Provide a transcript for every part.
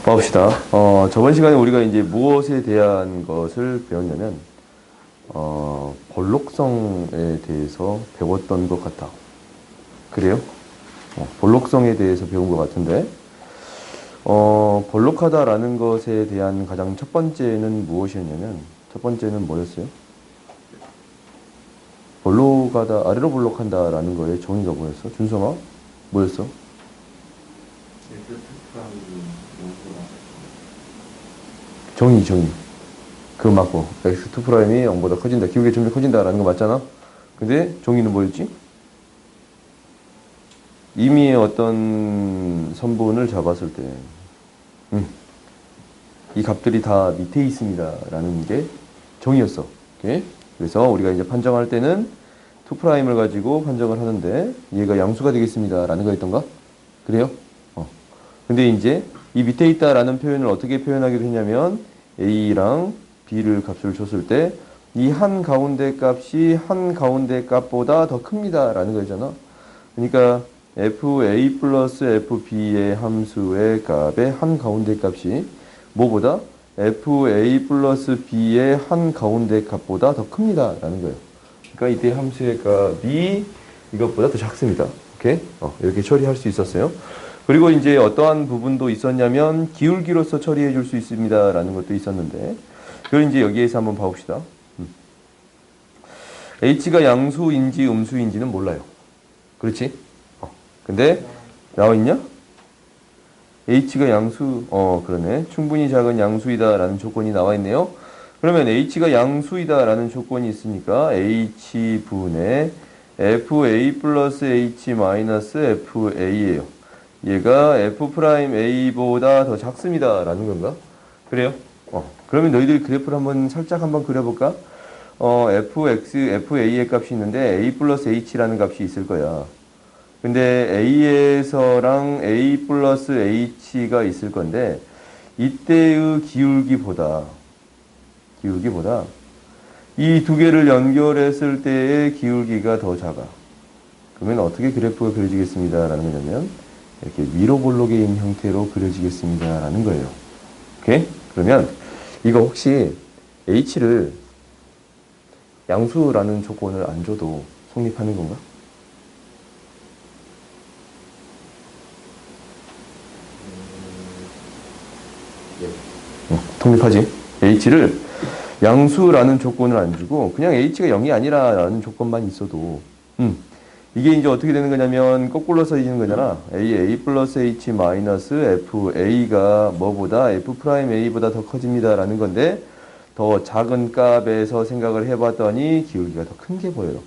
봅시다. 저번 시간에 우리가 이제 무엇에 대한 것을 배웠냐면, 볼록성에 대해서 배웠던 것 같아. 그래요? 볼록성에 대해서 배운 것 같은데, 볼록하다라는 것에 대한 가장 첫 번째는 무엇이었냐면, 첫 번째는 뭐였어요? 볼록하다, 아래로 볼록한다라는 거에 정의가 뭐였어? 준성아? 뭐였어? 정의. 그거 맞고. x2 프라임이 0보다 커진다. 기울기 점점 커진다라는 거 맞잖아? 근데 정의는 뭐였지? 이미 어떤 선분을 잡았을 때, 이 값들이 다 밑에 있습니다. 라는 게 정의였어. 오케이? 그래서 우리가 이제 판정할 때는 2 프라임을 가지고 판정을 하는데, 얘가 양수가 되겠습니다. 라는 거였던가? 그래요? 근데 이제 이 밑에 있다라는 표현을 어떻게 표현하기로 했냐면 A랑 B를 값을 줬을 때 이 한 가운데 값이 한 가운데 값보다 더 큽니다 라는 거잖아. 그러니까 FA 플러스 FB의 함수의 값의 한 가운데 값이 뭐보다 FA 플러스 B의 한 가운데 값보다 더 큽니다 라는 거예요. 그러니까 이때 함수의 값이 이것보다 더 작습니다. 오케이? 이렇게 처리할 수 있었어요. 그리고 이제 어떠한 부분도 있었냐면 기울기로서 처리해 줄 수 있습니다 라는 것도 있었는데 그걸 이제 여기에서 한번 봐봅시다. H가 양수인지 음수인지는 몰라요. 그렇지? 근데 나와 있냐? H가 양수, 그러네. 충분히 작은 양수이다 라는 조건이 나와 있네요. 그러면 H가 양수이다 라는 조건이 있으니까 H분의 FA 플러스 H 마이너스 FA예요. 얘가 F'A보다 더 작습니다. 라는 건가? 그래요? 그러면 너희들 그래프를 살짝 한번 그려볼까? FA의 값이 있는데 A 플러스 H라는 값이 있을 거야. 근데 A에서랑 A 플러스 H가 있을 건데, 이때의 기울기보다 이 두 개를 연결했을 때의 기울기가 더 작아. 그러면 어떻게 그래프가 그려지겠습니다. 라는 거냐면, 이렇게 위로 볼록인 형태로 그려지겠습니다. 라는 거예요. 오케이? 그러면 이거 혹시 H를 양수라는 조건을 안 줘도 성립하는 건가? 성립하지. H를 양수라는 조건을 안 주고 그냥 H가 0이 아니라라는 조건만 있어도 이게 이제 어떻게 되는 거냐면 거꾸로 써지는 거잖아. A 플러스 H 마이너스 FA가 뭐보다 F 프라임 A보다 더 커집니다 라는 건데 더 작은 값에서 생각을 해봤더니 기울기가 더 큰 게 보여요.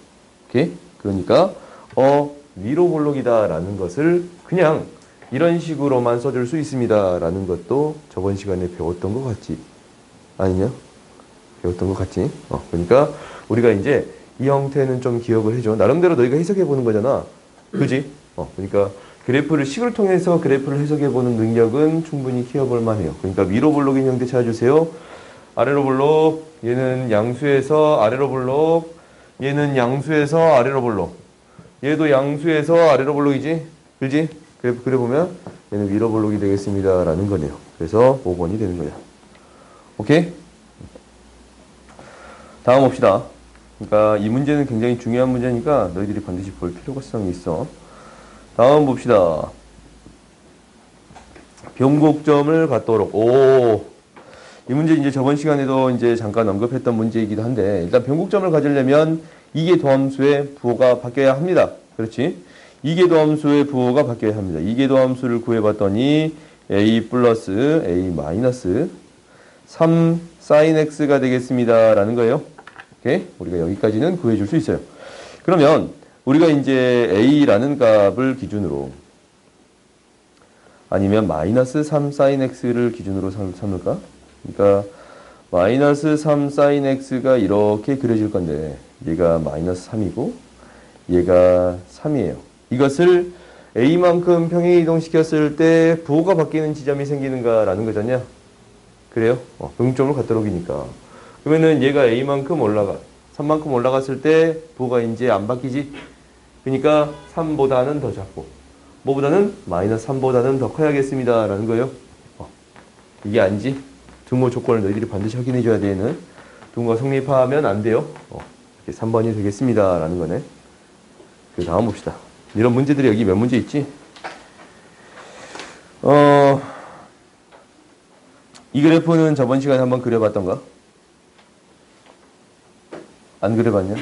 오케이? 그러니까 위로 볼록이다 라는 것을 그냥 이런 식으로만 써줄 수 있습니다 라는 것도 저번 시간에 배웠던 것 같지? 아니냐? 배웠던 것 같지? 그러니까 우리가 이제 이 형태는 좀 기억을 해줘. 나름대로 너희가 해석해보는 거잖아. 그지? 그러니까 그래프를 식을 통해서 그래프를 해석해보는 능력은 충분히 키워볼 만해요. 그러니까 위로 볼록인 형태 찾아주세요. 아래로 볼록, 얘는 양수에서 아래로 볼록, 얘는 양수에서 아래로 볼록. 얘도 양수에서 아래로 볼록이지? 그지? 그래프 그려보면 얘는 위로 볼록이 되겠습니다. 라는 거네요. 그래서 5번이 되는 거야. 오케이? 다음 봅시다. 그러니까 이 문제는 굉장히 중요한 문제니까 너희들이 반드시 볼 필요성이 있어. 다음 봅시다. 변곡점을 갖도록. 이 문제 이제 저번 시간에도 이제 잠깐 언급했던 문제이기도 한데 일단 변곡점을 가지려면 이계도함수의 부호가 바뀌어야 합니다. 그렇지? 이계도함수의 부호가 바뀌어야 합니다. 이계도함수를 구해봤더니 a 플러스 a 마이너스 3 sin x가 되겠습니다. 라는 거예요. 오케이? 우리가 여기까지는 구해줄 수 있어요. 그러면 우리가 이제 a라는 값을 기준으로 아니면 마이너스 3 sin x를 기준으로 삼을까? 그러니까 마이너스 3 sin x가 이렇게 그려질 건데 얘가 마이너스 3이고 얘가 3이에요. 이것을 a만큼 평행 이동시켰을 때 부호가 바뀌는 지점이 생기는가라는 거잖냐? 그래요? 변곡점을 갖도록 이니까. 그러면은 얘가 a만큼 3만큼 올라갔을 때 부호가 이제 안 바뀌지? 그러니까 3보다는 더 작고 뭐보다는 마이너스 3보다는 더 커야겠습니다. 라는 거예요. 이게 아니지? 등호 조건을 너희들이 반드시 확인해 줘야 되는 등호가 성립하면 안 돼요. 이렇게 3번이 되겠습니다. 라는 거네. 그 다음 봅시다. 이런 문제들이 여기 몇 문제 있지? 이 그래프는 저번 시간에 한번 그려봤던가? 안 그려봤냐?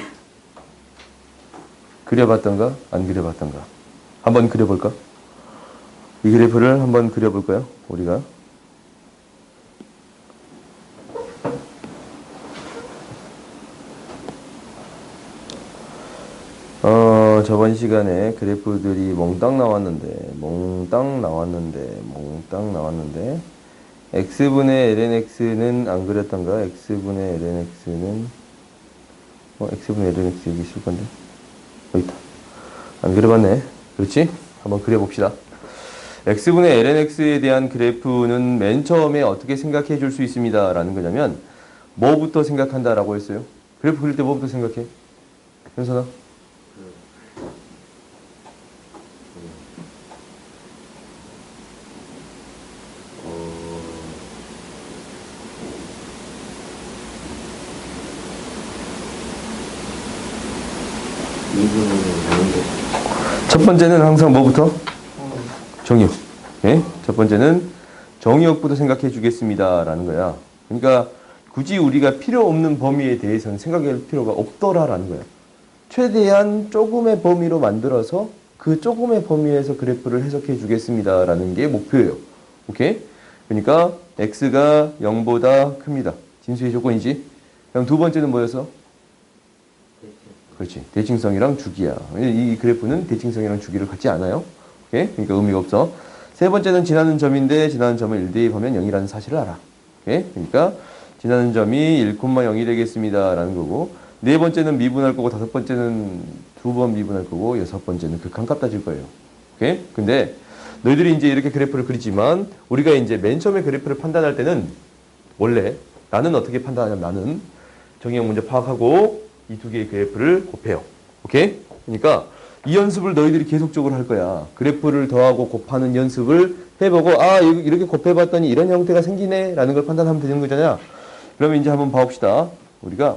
그려봤던가? 안 그려봤던가? 한번 그려볼까? 이 그래프를 한번 그려볼까요? 우리가. 저번 시간에 그래프들이 몽땅 나왔는데 x분의 lnx는 안 그렸던가? x분의 lnx는 x분의 lnx 여기 있을 건데 여기 있다. 안 그려봤네. 그렇지? 한번 그려봅시다. x분의 lnx에 대한 그래프는 맨 처음에 어떻게 생각해 줄 수 있습니다. 라는 거냐면 뭐부터 생각한다 라고 했어요? 그래프 그릴 때 뭐부터 생각해? 현선아? 첫 번째는 항상 뭐부터? 정의역. 예? 첫 번째는 정의역부터 생각해 주겠습니다. 라는 거야. 그러니까 굳이 우리가 필요 없는 범위에 대해서는 생각할 필요가 없더라. 라는 거야. 최대한 조금의 범위로 만들어서 그 조금의 범위에서 그래프를 해석해 주겠습니다. 라는 게 목표예요. 오케이? 그러니까 x가 0보다 큽니다. 진수의 조건이지. 그럼 두 번째는 뭐였어? 그렇지. 대칭성이랑 주기야. 이 그래프는 대칭성이랑 주기를 갖지 않아요. 오케이? 그러니까 의미가 없어. 세 번째는 지나는 점인데 지나는 점을 1 대입하면 0이라는 사실을 알아. 오케이? 그러니까 지나는 점이 1,0이 되겠습니다. 라는 거고 네 번째는 미분할 거고 다섯 번째는 두 번 미분할 거고 여섯 번째는 극한값 따질 거예요. 오케이? 근데 너희들이 이제 이렇게 그래프를 그리지만 우리가 이제 맨 처음에 그래프를 판단할 때는 원래 나는 어떻게 판단하냐면 나는 정의역 문제 파악하고 이 두 개의 그래프를 곱해요. 오케이? 그러니까 이 연습을 너희들이 계속적으로 할 거야. 그래프를 더하고 곱하는 연습을 해보고 이렇게 곱해봤더니 이런 형태가 생기네 라는 걸 판단하면 되는 거잖아. 그러면 이제 한번 봐봅시다. 우리가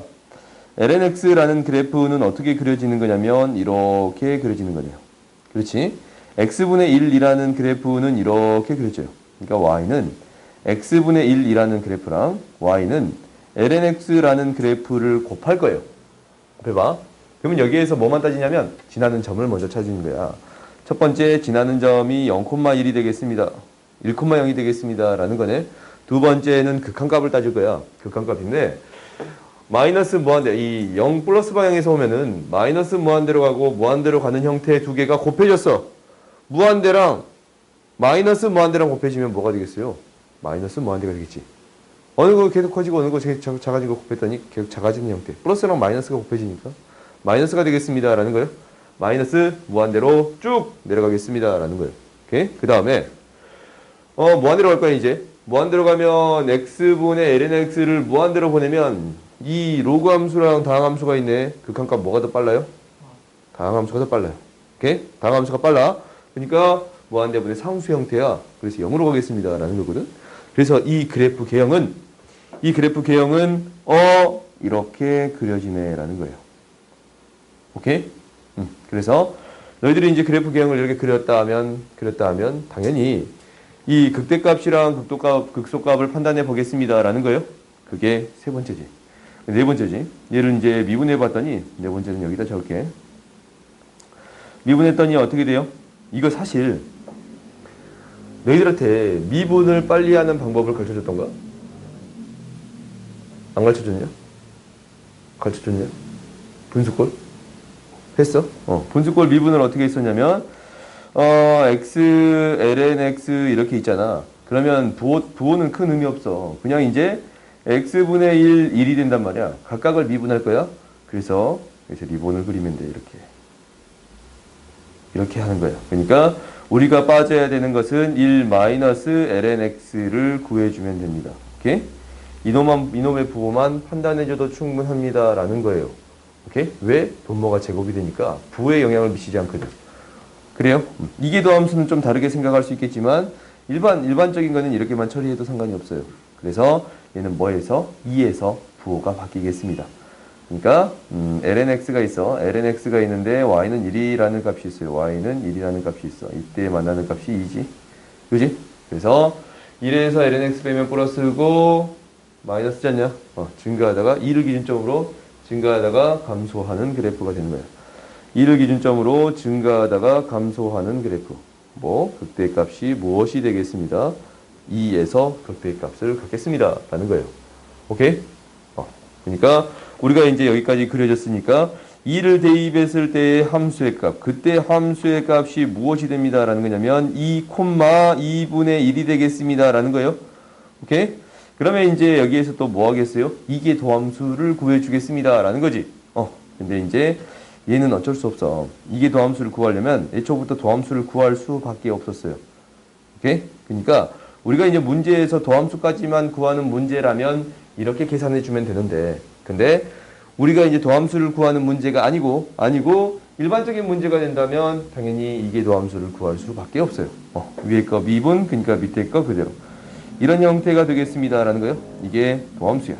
lnx라는 그래프는 어떻게 그려지는 거냐면 이렇게 그려지는 거네요. 그렇지? x분의 1이라는 그래프는 이렇게 그려져요. 그러니까 y는 x분의 1이라는 그래프랑 y는 lnx라는 그래프를 곱할 거예요. 곱해봐. 그러면 여기에서 뭐만 따지냐면 지나는 점을 먼저 찾는 거야. 첫 번째 지나는 점이 0,1이 되겠습니다. 1,0이 되겠습니다. 라는 거네. 두 번째는 극한값을 따질 거야. 극한값인데 마이너스 무한대, 이 0 플러스 방향에서 오면은 마이너스 무한대로 가고 무한대로 가는 형태의 두 개가 곱해졌어. 무한대랑 마이너스 무한대랑 곱해지면 뭐가 되겠어요? 마이너스 무한대가 되겠지. 어느 거 계속 커지고 어느 거 작아진 거 곱했더니 계속 작아지는 형태. 플러스랑 마이너스가 곱해지니까 마이너스가 되겠습니다. 라는 거예요. 마이너스 무한대로 쭉 내려가겠습니다. 라는 거예요. 오케이? 그 다음에 무한대로 갈 거야 이제. 무한대로 가면 x분의 lnx를 무한대로 보내면 이 로그 함수랑 다항 함수가 있네. 극한값 뭐가 더 빨라요? 다항 함수가 더 빨라요. 오케이? 다항 함수가 빨라. 그러니까 무한대분의 상수 형태야. 그래서 0으로 가겠습니다. 라는 거거든. 그래서 이 그래프 개형은 이렇게 그려지네. 라는 거예요. 오케이? 그래서 너희들이 이제 그래프 개형을 이렇게 그렸다 하면 당연히 이 극대값이랑 극소값을 판단해 보겠습니다. 라는 거예요. 그게 세 번째지. 네 번째지. 얘를 이제 미분해 봤더니 네 번째는 여기다 적을게. 미분했더니 어떻게 돼요? 이거 사실 너희들한테 미분을 빨리 하는 방법을 가르쳐줬던가? 안 가르쳐줬냐? 가르쳐줬냐? 분수꼴? 했어? 분수꼴 미분을 어떻게 했었냐면 x, lnx 이렇게 있잖아. 그러면 부호는 큰 의미 없어. 그냥 이제 x분의 1이 된단 말이야. 각각을 미분할 거야. 그래서 여기서 리본을 그리면 돼. 이렇게 하는 거야. 그러니까 우리가 빠져야 되는 것은 1-lnx를 구해주면 됩니다. 오케이? 이놈의 부호만 판단해줘도 충분합니다. 라는 거예요. 오케이? 왜? 분모가 제곱이 되니까 부호에 영향을 미치지 않거든. 그래요? 이계도 함수는 좀 다르게 생각할 수 있겠지만 일반적인 거는 이렇게만 처리해도 상관이 없어요. 그래서 얘는 뭐에서? 2에서 부호가 바뀌겠습니다. 그러니까 lnx가 있어. lnx가 있는데 y는 1이라는 값이 있어요. y는 1이라는 값이 있어. 이때 만나는 값이 2지. 그지? 그래서 1에서 lnx 빼면 플러스고 마이너스지 않냐? 증가하다가 2를 기준점으로 증가하다가 감소하는 그래프가 되는 거야. 2를 기준점으로 증가하다가 감소하는 그래프. 뭐 극대값이 무엇이 되겠습니다. 2에서 극대값을 갖겠습니다. 라는 거예요. 오케이? 그러니까 우리가 이제 여기까지 그려졌으니까 2를 대입했을 때의 함수의 값, 그때 함수의 값이 무엇이 됩니다. 라는 거냐면 2, 2분의 1이 되겠습니다. 라는 거예요. 오케이? 그러면 이제 여기에서 또 뭐 하겠어요? 이게 도함수를 구해 주겠습니다. 라는 거지. 근데 이제 얘는 어쩔 수 없어. 이게 도함수를 구하려면 애초부터 도함수를 구할 수밖에 없었어요. 오케이? 그러니까 우리가 이제 문제에서 도함수까지만 구하는 문제라면 이렇게 계산해 주면 되는데, 근데 우리가 이제 도함수를 구하는 문제가 아니고 일반적인 문제가 된다면 당연히 이게 도함수를 구할 수밖에 없어요. 위에 거 미분, 그러니까 밑에 거 그대로. 이런 형태가 되겠습니다라는 거예요. 이게 도함수야.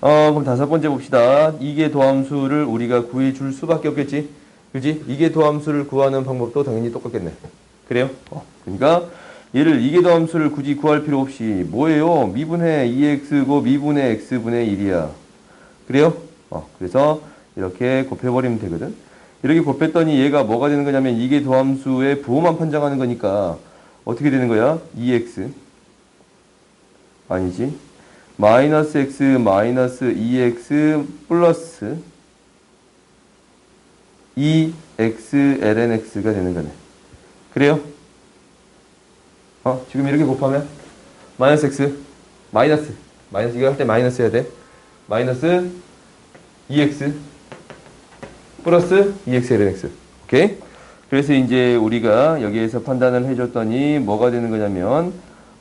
그럼 다섯 번째 봅시다. 이게 도함수를 우리가 구해 줄 수밖에 없겠지. 그지? 이게 도함수를 구하는 방법도 당연히 똑같겠네. 그래요? 그러니까 얘를 이게 도함수를 굳이 구할 필요 없이 뭐예요? 미분의 2x고 미분의 x분의 1이야. 그래요? 그래서 이렇게 곱해버리면 되거든. 이렇게 곱했더니 얘가 뭐가 되는 거냐면 이게 도함수의 부호만 판정하는 거니까 어떻게 되는 거야? 2x 아니지? 마이너스 x 마이너스 2x 플러스 2x lnx가 되는 거네. 그래요? 지금 이렇게 곱하면 마이너스 x 마이너스 이거 할 때 마이너스 해야 돼. 마이너스 2x 플러스 2x lnx. 오케이? 그래서 이제 우리가 여기에서 판단을 해줬더니 뭐가 되는 거냐면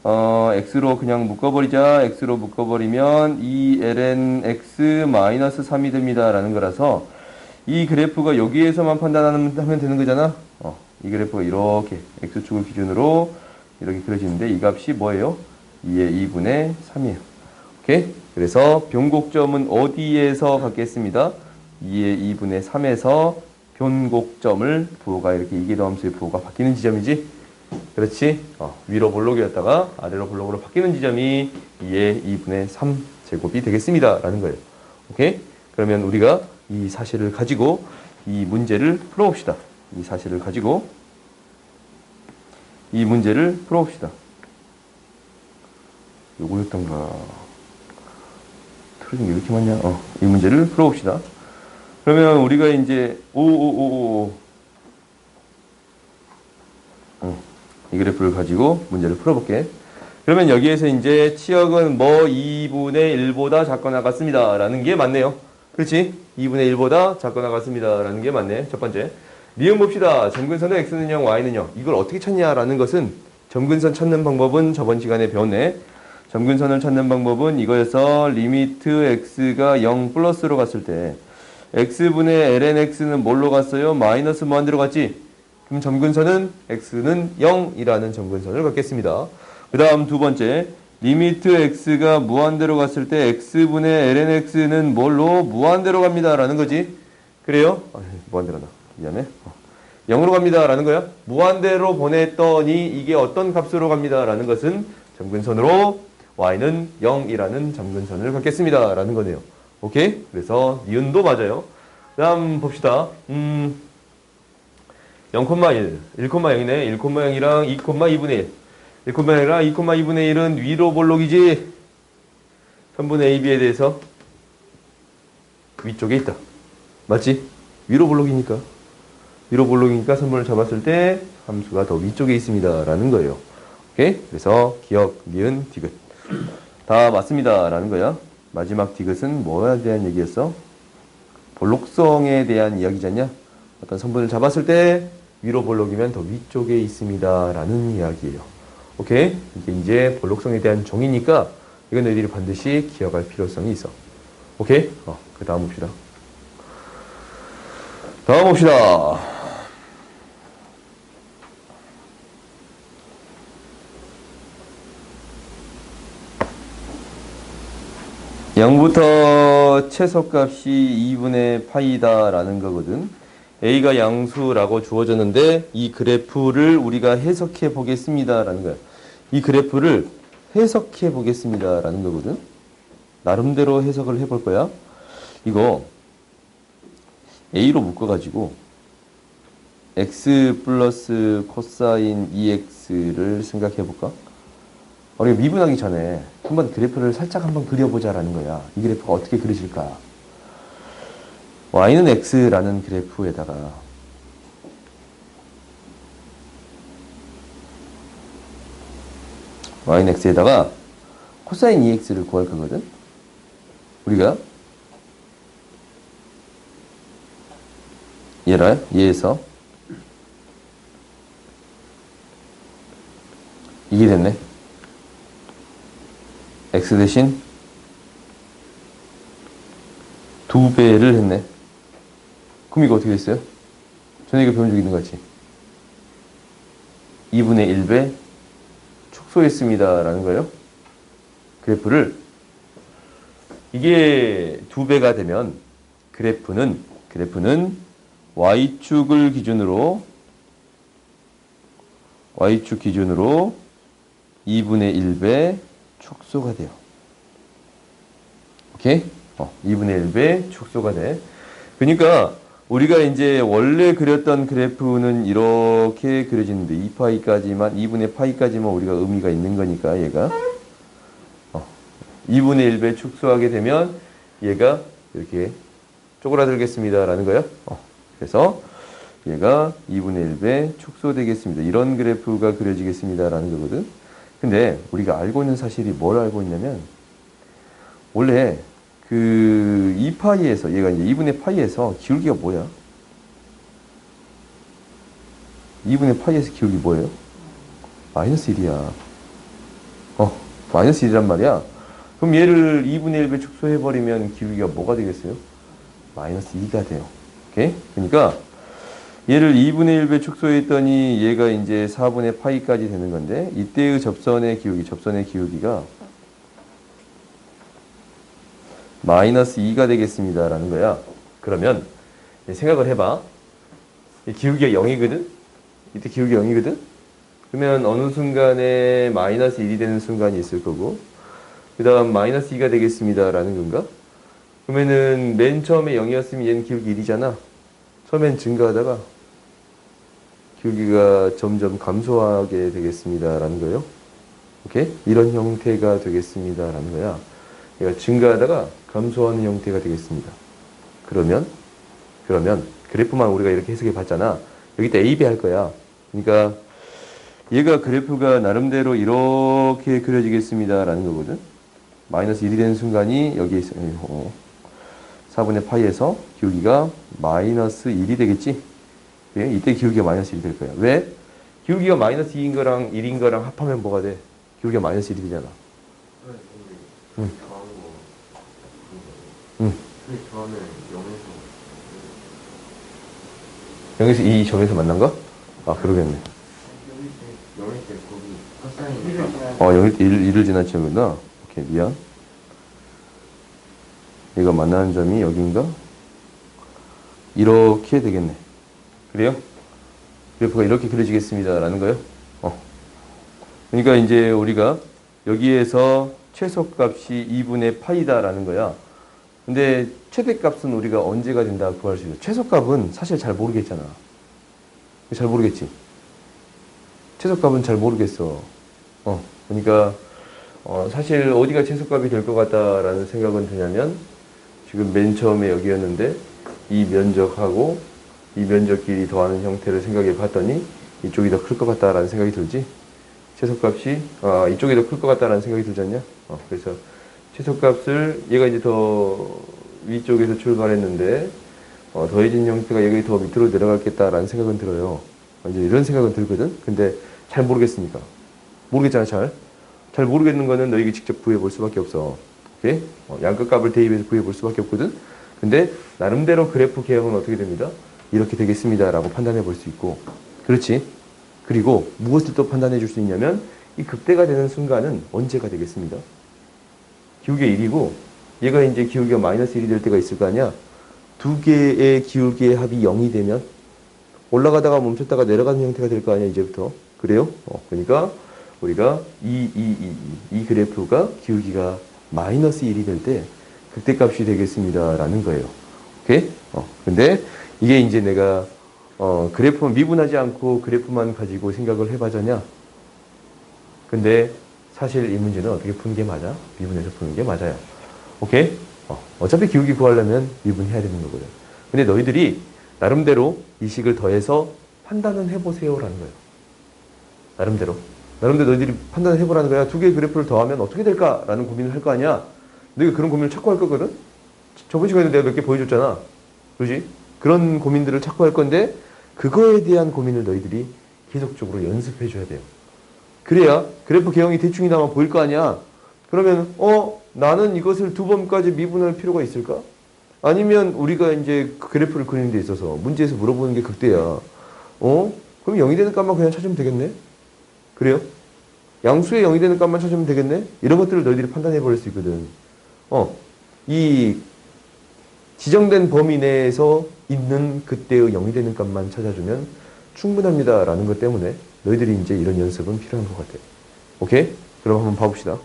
x로 그냥 묶어버리자. x로 묶어버리면 2lnx 마이너스 3이 됩니다. 라는 거라서 이 그래프가 여기에서만 판단하면 되는 거잖아. 이 그래프가 이렇게 x축을 기준으로 이렇게 그려지는데 이 값이 뭐예요? 2의 2분의 3이에요. 오케이? 그래서 변곡점은 어디에서 갖겠습니다? 2의 2분의 3에서 변곡점을 부호가 이렇게 이계 도함수의 부호가 바뀌는 지점이지? 그렇지? 위로 볼록이었다가 아래로 볼록으로 바뀌는 지점이 2의 2분의 3 제곱이 되겠습니다. 라는 거예요. 오케이? 그러면 우리가 이 사실을 가지고 이 문제를 풀어봅시다. 이 사실을 가지고 이 문제를 풀어봅시다. 요거였던가. 틀어진 게 왜 이렇게 많냐? 이 문제를 풀어봅시다. 그러면 우리가 이제 이 그래프를 가지고 문제를 풀어볼게. 그러면 여기에서 이제 치역은 뭐 2분의 1보다 작거나 같습니다. 라는 게 맞네요. 그렇지? 2분의 1보다 작거나 같습니다. 라는 게 맞네. 첫 번째. 니은 봅시다. 점근선의 x는 0, y는 0. 이걸 어떻게 찾냐라는 것은 점근선 찾는 방법은 저번 시간에 배웠네. 점근선을 찾는 방법은 이거에서 리미트 x가 0 플러스로 갔을 때 x분의 lnx는 뭘로 갔어요? 마이너스 무한대로 갔지? 그럼 점근선은 x는 0이라는 점근선을 갖겠습니다. 그 다음 두 번째, 리미트 x가 무한대로 갔을 때 x분의 lnx는 뭘로? 무한대로 갑니다. 라는 거지. 그래요? 무한대로다. 미안해. 0으로 갑니다. 라는 거야. 무한대로 보냈더니 이게 어떤 값으로 갑니다. 라는 것은 점근선으로 y는 0이라는 점근선을 갖겠습니다. 라는 거네요. 오케이? 그래서 니은도 맞아요. 그 다음 봅시다. 0,1, 1,0이네. 1,0이랑 2,2분의 1. 1,0이랑 2,2분의 1은 위로 볼록이지. 편분의 AB에 대해서 위쪽에 있다. 맞지? 위로 볼록이니까. 위로 볼록이니까 선분을 잡았을 때 함수가 더 위쪽에 있습니다. 라는 거예요. 오케이? 그래서 기억, 니은, 디귿. 다 맞습니다. 라는 거야. 마지막 디귿은 뭐에 대한 얘기였어? 볼록성에 대한 이야기잖냐? 어떤 선분을 잡았을 때 위로 볼록이면 더 위쪽에 있습니다. 라는 이야기예요. 오케이? 이게 이제 볼록성에 대한 정의니까 이건 너희들이 반드시 기억할 필요성이 있어. 오케이? 그 다음 봅시다. 다음 봅시다. 0부터 최소값이 2분의 파이다라는 거거든. A가 양수라고 주어졌는데 이 그래프를 우리가 해석해 보겠습니다라는 거야. 이 그래프를 해석해 보겠습니다라는 거거든. 나름대로 해석을 해볼 거야. 이거 A로 묶어가지고 x 플러스 코사인 2x를 생각해 볼까? 우리가 미분하기 전에 한번 그래프를 살짝 한번 그려보자라는 거야. 이 그래프가 어떻게 그려질까? y는 x라는 그래프에다가 y는 x에다가 코사인 2x를 구할 거거든. 우리가 얘에서 이게 됐네. x 대신 2배를 했네. 그럼 이거 어떻게 됐어요? 전에 이거 배운 적 있는 거 같지? 2분의 1배 축소했습니다 라는 거예요. 그래프를 이게 2배가 되면 그래프는 y축을 기준으로 y축 기준으로 2분의 1배 축소가 돼요. 오케이? 2분의 1배 축소가 돼. 그러니까 우리가 이제 원래 그렸던 그래프는 이렇게 그려지는데 2파이까지만 2분의 파이까지만 우리가 의미가 있는 거니까 얘가 2분의 1배 축소하게 되면 얘가 이렇게 쪼그라들겠습니다 라는 거예요. 그래서 얘가 2분의 1배 축소되겠습니다. 이런 그래프가 그려지겠습니다 라는 거거든. 근데 우리가 알고 있는 사실이 뭘 알고 있냐면 원래 그 2파이에서 얘가 이제 2분의 파이에서 기울기가 뭐야? 2분의 파이에서 기울기 뭐예요? 마이너스 1이야. 마이너스 1이란 말이야. 그럼 얘를 2분의 1배 축소해버리면 기울기가 뭐가 되겠어요? 마이너스 2가 돼요. 오케이? 그러니까 얘를 2분의 1배 축소했더니 얘가 이제 4분의 파이까지 되는 건데 이때의 접선의 기울기가 마이너스 2가 되겠습니다 라는 거야. 그러면 생각을 해봐. 이 기울기가 0이거든? 이때 기울기가 0이거든? 그러면 어느 순간에 마이너스 1이 되는 순간이 있을 거고 그 다음 마이너스 2가 되겠습니다 라는 건가? 그러면은 맨 처음에 0이었으면 얘는 기울기 1이잖아. 처음엔 증가하다가 기울기가 점점 감소하게 되겠습니다 라는 거예요. 오케이? 이런 형태가 되겠습니다 라는 거야. 얘가 증가하다가 감소하는 형태가 되겠습니다. 그러면 그래프만 우리가 이렇게 해석해 봤잖아. 여기다 AB 할 거야. 그러니까 얘가 그래프가 나름대로 이렇게 그려지겠습니다 라는 거거든. 마이너스 1이 되는 순간이 여기에 있어요. 4분의 파이에서 기울기가 마이너스 1이 되겠지? 예? 이때 기울기가 마이너스 1이 될 거야. 왜? 기울기가 마이너스 2인 거랑 1인 거랑 합하면 뭐가 돼? 기울기가 마이너스 1이 되잖아. 응. 응. 저는 0에서 2 점에서 만난 거? 아, 그러겠네. 0일 때 거기 코사인 0일 때 1을 지나치는구나. 오케이, 미안. 얘가 만나는 점이 여기인가? 이렇게 되겠네. 그래요? 그래프가 이렇게 그려지겠습니다. 라는 거예요. 그러니까 이제 우리가 여기에서 최소값이 2분의 파이다 라는 거야. 근데 최대값은 우리가 언제가 된다 구할 수 있어. 최소값은 사실 잘 모르겠잖아. 잘 모르겠지. 최소값은 잘 모르겠어. 그러니까 사실 어디가 최소값이 될 것 같다라는 생각은 드냐면 지금 맨 처음에 여기였는데 이 면적하고 이 면적끼리 더하는 형태를 생각해 봤더니 이쪽이 더 클 것 같다라는 생각이 들지. 최소값이 이쪽이 더 클 것 같다라는 생각이 들지 않냐? 그래서 최소값을 얘가 이제 더 위쪽에서 출발했는데 더해진 형태가 여기 더 밑으로 내려갔겠다라는 생각은 들어요. 이제 이런 생각은 들거든. 근데 잘 모르겠으니까. 모르겠잖아, 잘 모르겠는 거는 너에게 직접 구해 볼 수밖에 없어. 오케이? 양끝값을 대입해서 구해 볼 수밖에 없거든. 근데 나름대로 그래프 개형은 어떻게 됩니다? 이렇게 되겠습니다 라고 판단해 볼 수 있고. 그렇지? 그리고 무엇을 또 판단해 줄 수 있냐면 이 극대가 되는 순간은 언제가 되겠습니다. 기울기가 1이고 얘가 이제 기울기가 마이너스 1이 될 때가 있을 거 아니야? 두 개의 기울기의 합이 0이 되면 올라가다가 멈췄다가 내려가는 형태가 될 거 아니야, 이제부터. 그래요? 그러니까 우리가 이 그래프가 기울기가 마이너스 1이 될 때 극대값이 되겠습니다. 라는 거예요. 오케이? 근데 이게 이제 내가 그래프만 미분하지 않고 그래프만 가지고 생각을 해봐자냐? 근데 사실 이 문제는 어떻게 푸는 게 맞아? 미분해서 푸는 게 맞아요. 오케이? 어차피 기울기 구하려면 미분해야 되는 거거든. 근데 너희들이 나름대로 이 식을 더해서 판단은 해보세요라는 거예요. 나름대로. 나름대로 너희들이 판단을 해보라는 거야. 두 개의 그래프를 더하면 어떻게 될까라는 고민을 할 거 아니야. 너희가 그런 고민을 찾고 할 거거든? 저번 시간에 내가 몇 개 보여줬잖아. 그렇지? 그런 고민들을 찾고 할 건데 그거에 대한 고민을 너희들이 계속적으로 연습해 줘야 돼요. 그래야 그래프 개형이 대충이나마 보일 거 아니야. 그러면 나는 이것을 두 번까지 미분할 필요가 있을까? 아니면 우리가 이제 그 그래프를 그리는 데 있어서 문제에서 물어보는 게 극대야. 그럼 0이 되는 값만 그냥 찾으면 되겠네? 그래요? 양수의 0이 되는 값만 찾으면 되겠네? 이런 것들을 너희들이 판단해 버릴 수 있거든. 이 지정된 범위 내에서 있는 그때의 0이 되는 값만 찾아주면 충분합니다. 라는 것 때문에 너희들이 이제 이런 연습은 필요한 것 같아. 오케이? 그럼 한번 봐봅시다.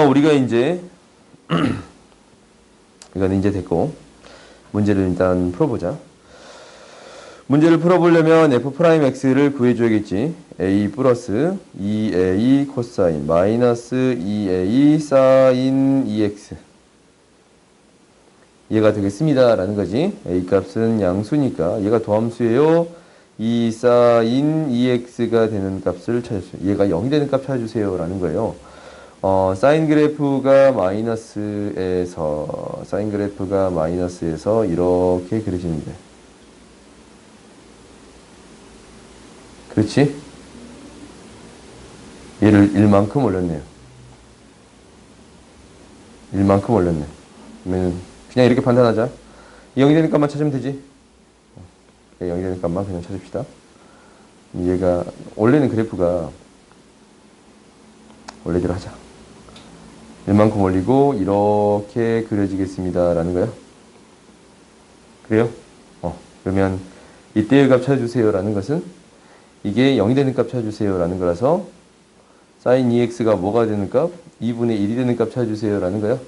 우리가 이제 이건 이제 됐고 문제를 일단 풀어보자. 문제를 풀어보려면 f'x를 구해줘야겠지. a 플러스 2a 코사인 마이너스 2a 사인 2x 얘가 되겠습니다. 라는 거지. a 값은 양수니까 얘가 도함수예요. 2 사인 2x가 되는 값을 찾아주세요. 얘가 0이 되는 값 찾아주세요. 라는 거예요. 사인 그래프가 마이너스에서 이렇게 그려집니다. 그렇지? 얘를 1만큼 올렸네요. 1만큼 올렸네. 그러면 그냥 이렇게 판단하자. 0이 되는 값만 찾으면 되지. 0이 되는 값만 그냥 찾읍시다. 얘가 원래는 그래프가 원래대로 하자. 1만큼 올리고 이렇게 그려지겠습니다. 라는 거야. 그래요? 그러면 이때의 값 찾아주세요. 라는 것은 이게 0이 되는 값 찾아주세요. 라는 거라서 sin 2x가 뭐가 되는 값? 2분의 1이 되는 값 찾아주세요. 라는 거야.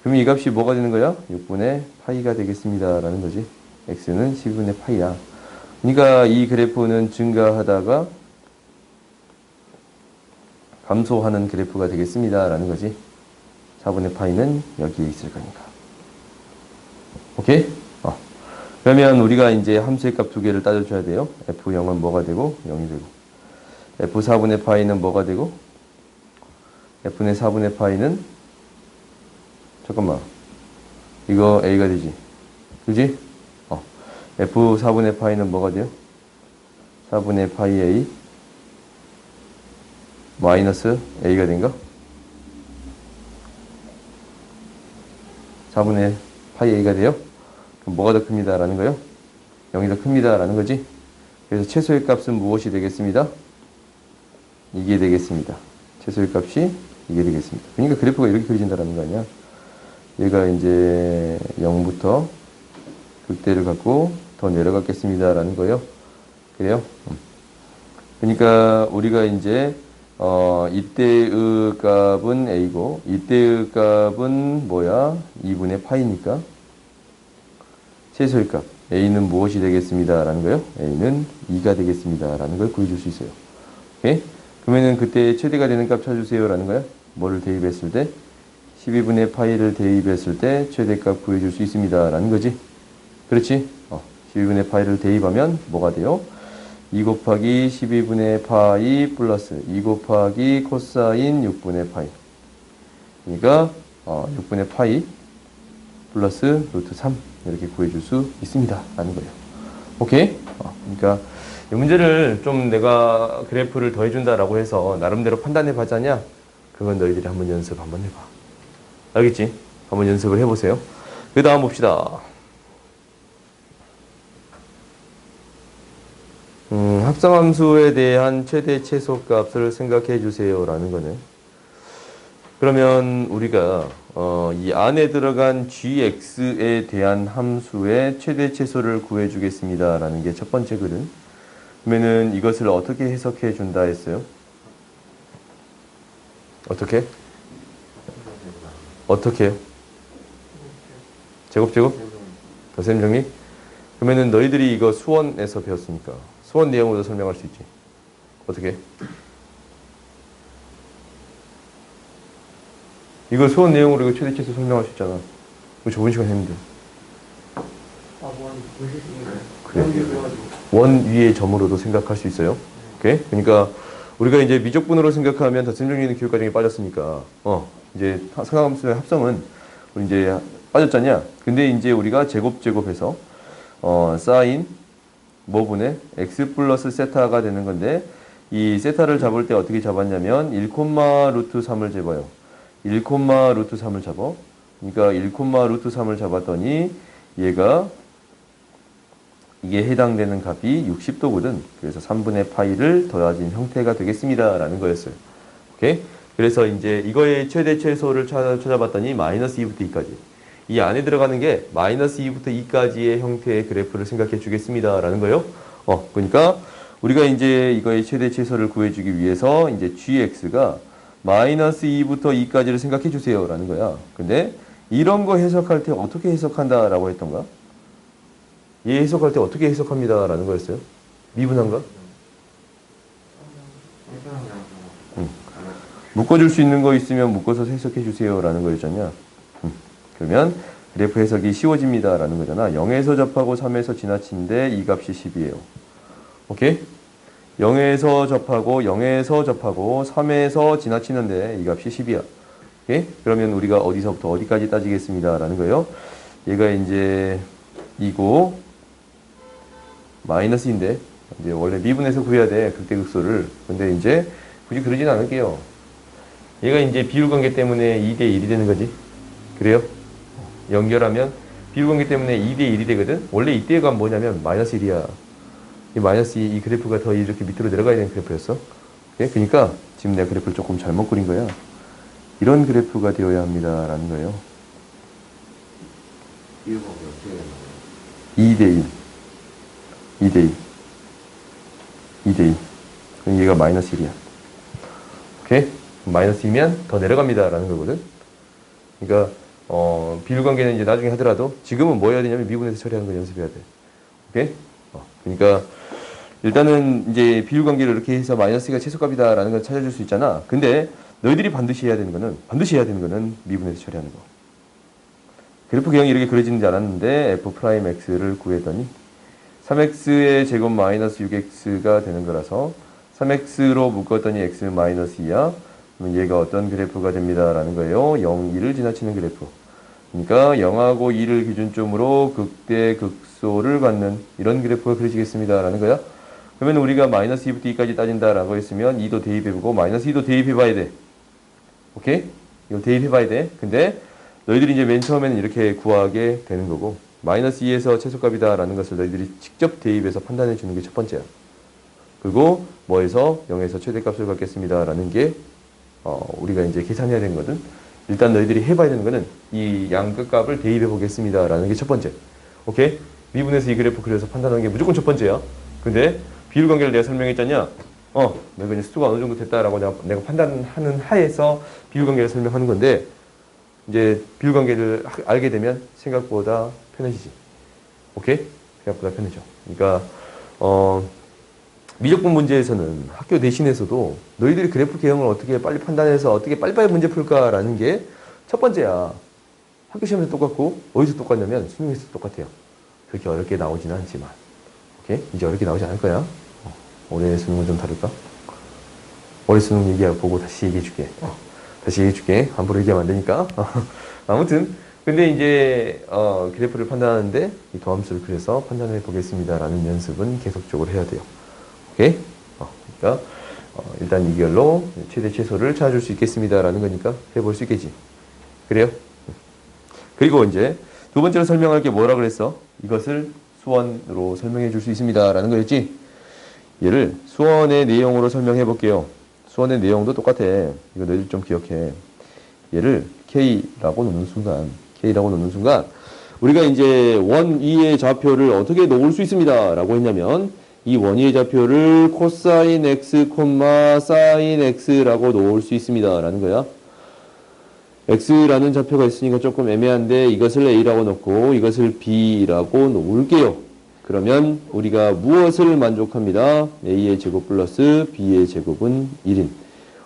그럼 이 값이 뭐가 되는 거야? 6분의 파이가 되겠습니다. 라는 거지. x는 12분의 파이야. 그러니까 이 그래프는 증가하다가 감소하는 그래프가 되겠습니다. 라는 거지. 4분의 파이는 여기에 있을 거니까. 오케이? 그러면 우리가 이제 함수의 값 두 개를 따져줘야 돼요. f0은 뭐가 되고 0이 되고 f4분의 파이는 뭐가 되고 f의 4분의 파이는 잠깐만 이거 a가 되지. 그지? f4분의 파이는 뭐가 돼요? 4분의 파이 a 마이너스 a가 된가? 4분의 파이 a가 돼요? 그럼 뭐가 더 큽니다. 라는 거요? 0이 더 큽니다. 라는 거지? 그래서 최소의 값은 무엇이 되겠습니다? 이게 되겠습니다. 최소의 값이 이게 되겠습니다. 그러니까 그래프가 이렇게 그려진다는 거 아니야? 얘가 이제 0부터 극대를 갖고 더 내려갔겠습니다. 라는 거예요. 그래요? 그러니까 우리가 이제 이때의 값은 a고 이때의 값은 뭐야? 2분의 파이니까 최소의 값 a는 무엇이 되겠습니다. 라는 거예요. a는 2가 되겠습니다. 라는 걸 구해줄 수 있어요. 오케이? 그러면은 그때 최대가 되는 값 찾아주세요. 라는 거야. 뭐를 대입했을 때? 12분의 파이를 대입했을 때 최대값 구해줄 수 있습니다. 라는 거지. 그렇지? 12분의 파이를 대입하면 뭐가 돼요? 2 곱하기 12분의 파이 플러스 2 곱하기 코사인 6분의 파이. 그러니까 6분의 파이 플러스 루트 3 이렇게 구해줄 수 있습니다. 라는 거예요. 오케이? 그러니까 이 문제를 좀 내가 그래프를 더해준다라고 해서 나름대로 판단해 봐자냐? 그건 너희들이 한번 연습 한번 해봐. 알겠지? 한번 연습을 해보세요. 그 다음 봅시다. 합성함수에 대한 최대 최소값을 생각해 주세요. 라는 거네. 그러면 우리가 이 안에 들어간 gx에 대한 함수의 최대 최소를 구해주겠습니다. 라는 게 첫 번째 글은. 그러면은 이것을 어떻게 해석해 준다 했어요? 어떻게? 어떻게요? 제곱? 더셈 정리? 그러면은 너희들이 이거 수원에서 배웠으니까 수원 내용으로 설명할 수 있지. 어떻게? 이거 수원 내용으로 이거 최대 최소 설명할 수 있잖아. 이거 저번 시간 했는데. 그래. 원 위의 점으로도 생각할 수 있어요. 오케이? 그러니까 우리가 이제 미적분으로 생각하면 덧셈 정리는 기호 과정이 빠졌으니까 이제 상함수의 합성은 우리 이제 빠졌잖냐. 근데 이제 우리가 제곱해서 사인 뭐분의 x 플러스 세타가 되는 건데 이 세타를 잡을 때 어떻게 잡았냐면 1, 루트 3을 잡아요. 1, 루트 3을 잡아. 그러니까 1, 루트 3을 잡았더니 얘가 이게 해당되는 값이 60도거든. 그래서 3분의 파이를 더해진 형태가 되겠습니다. 라는 거였어요. 오케이? 그래서 이제 이거의 최대 최소를 찾아봤더니 마이너스 2부터 2까지. 이 안에 들어가는 게 마이너스 2부터 2까지의 형태의 그래프를 생각해 주겠습니다. 라는 거예요. 그러니까 우리가 이제 이거의 최대 최소를 구해주기 위해서 이제 gx가 마이너스 2부터 2까지를 생각해 주세요. 라는 거야. 근데 이런 거 해석할 때 어떻게 해석한다 라고 했던가? 얘 해석할 때 어떻게 해석합니다. 라는 거였어요. 미분한가? 묶어줄 수 있는 거 있으면 묶어서 해석해 주세요. 라는 거였잖냐. 그러면 그래프 해석이 쉬워집니다. 라는 거잖아. 0에서 접하고 3에서 지나치는데 이 값이 10이에요. 오케이? 0에서 접하고 3에서 지나치는데 이 값이 10이야. 오케이? 그러면 우리가 어디서부터 어디까지 따지겠습니다. 라는 거예요. 얘가 이제 2고 마이너스인데 이제 원래 미분해서 구해야 돼. 극대극소를. 근데 이제 굳이 그러진 않을게요. 얘가 이제 비율관계 때문에 2대 1이 되는 거지. 그래요? 연결하면 비율관계 때문에 2대 1이 되거든. 원래 이때가 뭐냐면 마이너스 1이야. 이 마이너스 이 그래프가 더 이렇게 밑으로 내려가야 되는 그래프였어. 예? 그러니까 지금 내가 그래프를 조금 잘못 그린 거야. 이런 그래프가 되어야 합니다. 라는 거예요. 비율관계 어떻게 되나요? 2대 1. 2대 2. 2대 2. 그럼 얘가 마이너스 1이야. 오케이? 마이너스 2면 더 내려갑니다. 라는 거거든. 그러니까 비율관계는 이제 나중에 하더라도 지금은 뭐 해야 되냐면 미분해서 처리하는 거 연습해야 돼. 오케이? 그러니까 일단은 이제 비율관계를 이렇게 해서 마이너스가 최소값이다 라는 걸 찾아줄 수 있잖아. 근데 너희들이 반드시 해야 되는 거는 미분해서 처리하는 거. 그래프 개형이 이렇게 그려지는지 알았는데 f'x를 구했더니 3x의 제곱 마이너스 6x가 되는 거라서 3x로 묶었더니 x 마이너스 2야. 그러면 얘가 어떤 그래프가 됩니다. 라는 거예요. 0, 2를 지나치는 그래프. 그러니까 0하고 2를 기준점으로 극대, 극소를 갖는 이런 그래프가 그려지겠습니다. 라는 거야. 그러면 우리가 마이너스 2부터 2까지 따진다라고 했으면 2도 대입해보고 마이너스 2도 대입해봐야 돼. 오케이? 이거 대입해봐야 돼. 근데 너희들이 이제 맨 처음에는 이렇게 구하게 되는 거고 마이너스 2에서 최소값이다 라는 것을 너희들이 직접 대입해서 판단해 주는 게 첫 번째야. 그리고 뭐에서 0에서 최대값을 갖겠습니다 라는 게 우리가 이제 계산해야 되는 거든. 일단 너희들이 해봐야 되는 거는 이 양 끝값을 대입해 보겠습니다 라는 게 첫 번째. 오케이? 미분해서 이 그래프 그려서 판단하는 게 무조건 첫 번째야. 근데 비율관계를 내가 설명했잖냐. 내가 이제 수가 어느 정도 됐다라고 내가 판단하는 하에서 비율관계를 설명하는 건데 이제 비율관계를 알게 되면 생각보다 편해지지. 오케이? 생각보다 편해져. 그러니까 미적분 문제에서는 학교 내신에서도 너희들이 그래프 개형을 어떻게 빨리 판단해서 어떻게 빨리빨리 문제 풀까라는 게 첫 번째야. 학교 시험에서 똑같고 어디서 똑같냐면 수능에서 똑같아요. 그렇게 어렵게 나오지는 않지만. 오케이? 이제 어렵게 나오지 않을 거야. 올해 수능은 좀 다를까? 올해 수능 얘기하고 다시 얘기해 줄게. 다시 얘기해 줄게. 함부로 얘기하면 안 되니까. 아무튼 근데 이제 그래프를 판단하는데 이 도함수를 그려서 판단해 보겠습니다 라는 연습은 계속적으로 해야 돼요. 오케이? 그러니까 일단 이걸로 최대 최소를 찾아줄 수 있겠습니다 라는 거니까 해볼 수 있겠지. 그래요? 그리고 이제 두 번째로 설명할 게 뭐라 그랬어? 이것을 수원으로 설명해 줄 수 있습니다 라는 거였지. 얘를 수원의 내용으로 설명해 볼게요. 수원의 내용도 똑같아. 이거 너희들 좀 기억해. 얘를 K라고 놓는 순간 우리가 이제 원 위의 좌표를 어떻게 놓을 수 있습니다 라고 했냐면 이 원위의 좌표를 코사인 x, 사인 x라고 놓을 수 있습니다 라는 거야. x라는 좌표가 있으니까 조금 애매한데 이것을 a라고 놓고 이것을 b라고 놓을게요. 그러면 우리가 무엇을 만족합니다? a의 제곱 플러스 b의 제곱은 1인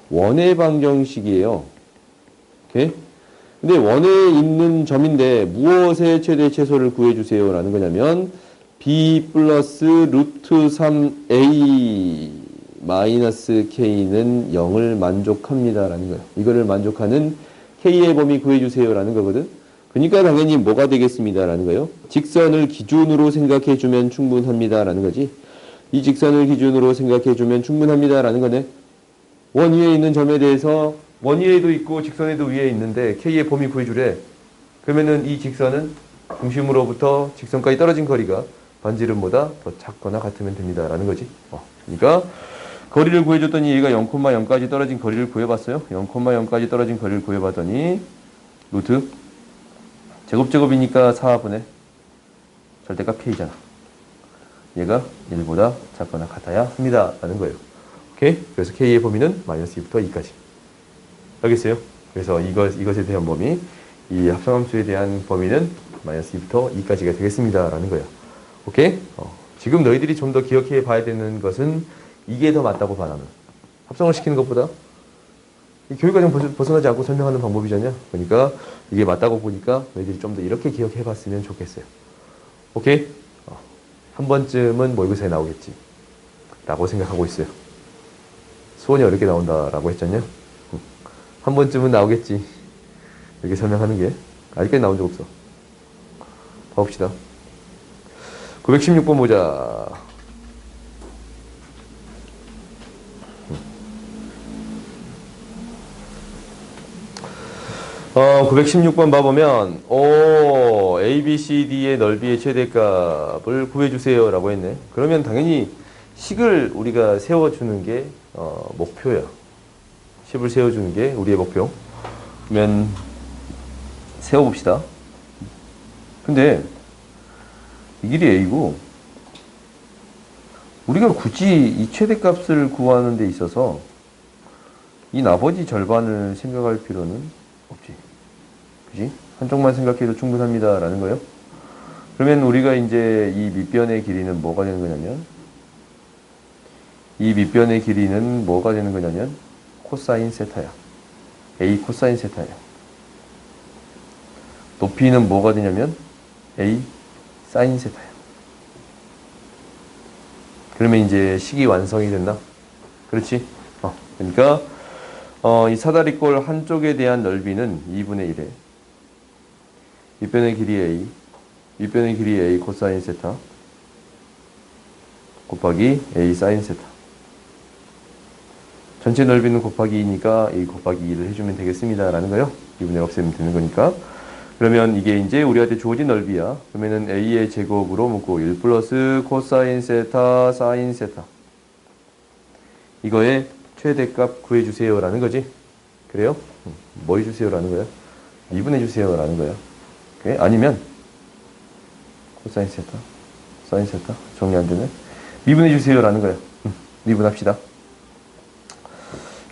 원의 방정식이에요. 오케이? 근데 원에 있는 점인데 무엇의 최대 최소를 구해주세요 라는 거냐면 b 플러스 루트 3a 마이너스 k는 0을 만족합니다 라는 거예요. 이거를 만족하는 k의 범위 구해주세요 라는 거거든. 그러니까 당연히 뭐가 되겠습니다 라는 거예요. 직선을 기준으로 생각해주면 충분합니다 라는 거지. 이 직선을 기준으로 생각해주면 충분합니다 라는 거네. 원 위에 있는 점에 대해서 원 위에도 있고 직선에도 위에 있는데 k의 범위 구해주래. 그러면은 이 직선은 중심으로부터 직선까지 떨어진 거리가 반지름보다 더 작거나 같으면 됩니다 라는 거지. 그러니까 거리를 구해줬더니 얘가 0,0까지 떨어진 거리를 구해봤어요. 0,0까지 떨어진 거리를 구해봤더니 루트 제곱제곱이니까 4분의 절대값 k잖아. 얘가 1보다 작거나 같아야 합니다 라는 거예요. 오케이? 그래서 k의 범위는 마이너스 2부터 2까지. 알겠어요? 그래서 이것에 대한 범위, 이 합성함수에 대한 범위는 마이너스 2부터 2까지가 되겠습니다 라는 거예요. 오케이? 지금 너희들이 좀 더 기억해 봐야 되는 것은 이게 더 맞다고 반하면 합성을 시키는 것보다 이 교육과정 벗어나지 않고 설명하는 방법이잖냐. 그러니까 이게 맞다고 보니까 너희들이 좀 더 이렇게 기억해 봤으면 좋겠어요. 오케이? 한 번쯤은 모의고사에 나오겠지 라고 생각하고 있어요. 수원이 어렵게 나온다라고 했잖냐. 한 번쯤은 나오겠지 이렇게 설명하는 게 아직까지 나온 적 없어. 봐봅시다. 916번 보자. 916번 봐보면 A, B, C, D의 넓이의 최대값을 구해주세요 라고 했네. 그러면 당연히 식을 우리가 세워주는 게 목표야. 식을 세워주는 게 우리의 목표. 그러면 세워봅시다. 근데 이 길이 A고 우리가 굳이 이 최대값을 구하는 데 있어서 이 나머지 절반을 생각할 필요는 없지. 그지? 한쪽만 생각해도 충분합니다 라는 거예요. 그러면 우리가 이제 이 밑변의 길이는 뭐가 되는 거냐면 코사인 세타야. A 코사인 세타야. 높이는 뭐가 되냐면 A 사인 세타야. 그러면 이제 식이 완성이 됐나? 그렇지? 그러니까 이 사다리꼴 한쪽에 대한 넓이는 2분의 1에 윗변의 길이 A, 윗변의 길이 A 코사인 세타 곱하기 A 사인 세타. 전체 넓이는 곱하기 2니까 A 곱하기 2를 해주면 되겠습니다 라는 거요. 2분의 1 없애면 되는 거니까. 그러면 이게 이제 우리한테 주어진 넓이야. 그러면은 A의 제곱으로 묶고 1 플러스 코사인 세타 사인 세타. 이거의 최대값 구해주세요 라는 거지. 그래요? 뭐 해주세요 라는 거야? 미분해주세요 라는 거야. 오케이? 아니면 코사인 세타 사인 세타 정리 안 되네. 미분해주세요 라는 거야. 미분합시다.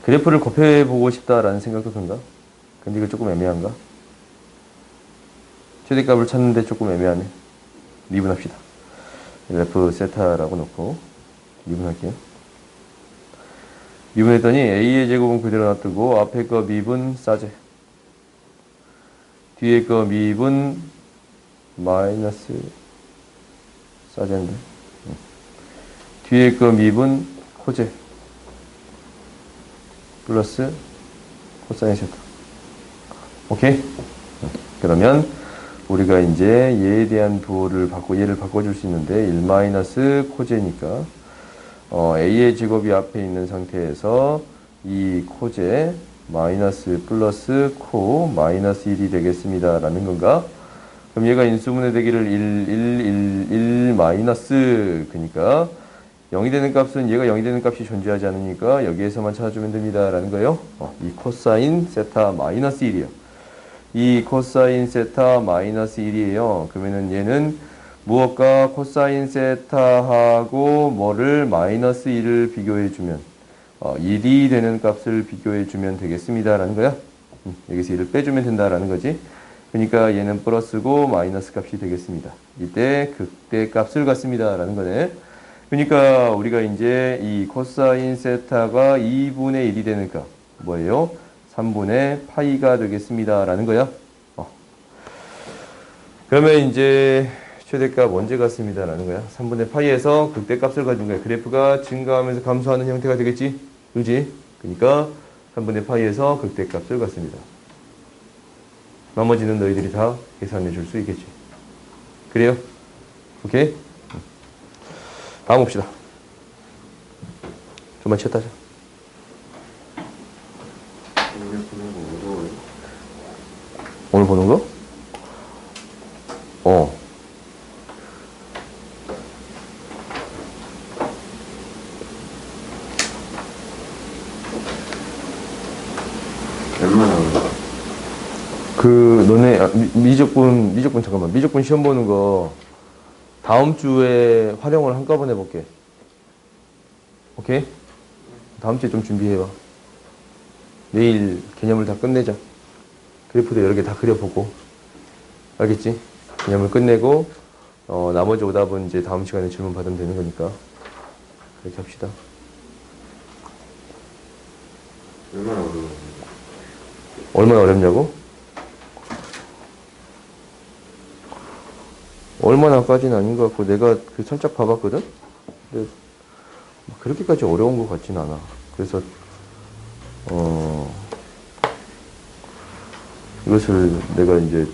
그래프를 곱해보고 싶다라는 생각도 든다. 근데 이거 조금 애매한가? 최대값을 찾는데 조금 애매하네. 미분합시다. 그래프 세타라고 놓고 미분할게요. 미분했더니 A의 제곱은 그대로 놔두고 앞에 거 미분 싸제. 뒤에 거 미분 마이너스 싸제인데. 뒤에 거 미분 코제. 플러스 코사인 세타. 오케이? 그러면 우리가 이제 얘에 대한 부호를 얘를 바꿔줄 수 있는데 1 마이너스 코제니까 A의 제곱이 앞에 있는 상태에서 이 코제 마이너스 플러스 코 마이너스 1이 되겠습니다 라는 건가? 그럼 얘가 인수분해 되기를 1 마이너스 그러니까 0이 되는 값은 얘가 0이 되는 값이 존재하지 않으니까 여기에서만 찾아주면 됩니다. 라는 거예요. 이 코사인 세타 마이너스 1이에요. 이 코사인 세타 마이너스 1이에요. 그러면은 얘는 무엇과 코사인 세타하고 뭐를 마이너스 1을 비교해주면 1이 되는 값을 비교해주면 되겠습니다. 라는 거야. 여기서 1을 빼주면 된다라는 거지. 그러니까 얘는 플러스고 마이너스 값이 되겠습니다. 이때 극대 값을 갖습니다. 라는 거네. 그러니까 우리가 이제 이 코사인 세타가 2분의 1이 되는 값 뭐예요? 3분의 파이가 되겠습니다. 라는 거야. 그러면 이제 최대값 언제 갖습니다. 라는 거야. 3분의 파이에서 극대값을 가진 거야. 그래프가 증가하면서 감소하는 형태가 되겠지? 그지? 그러니까 3분의 파이에서 극대값을 갖습니다. 나머지는 너희들이 다 계산해 줄 수 있겠지. 그래요? 오케이? 다음 봅시다. 좀만 쉬었다 하자. 오늘 보는 거 어려워요. 오늘 보는 거? 얼마나 어려워요? 너네 미적분 시험 보는 거 다음 주에 활용을 한꺼번에 해볼게. 오케이? 다음 주에 좀 준비해봐. 내일 개념을 다 끝내자. 그래프도 여러 개 다 그려보고. 알겠지? 개념을 끝내고, 나머지 오답은 이제 다음 시간에 질문 받으면 되는 거니까. 그렇게 합시다. 얼마나 어려워요? 얼마나 어렵냐고? 얼마나까지는 아닌 것 같고, 내가 살짝 봐봤거든? 근데, 그렇게까지 어려운 것 같진 않아. 그래서, 이것을 내가 이제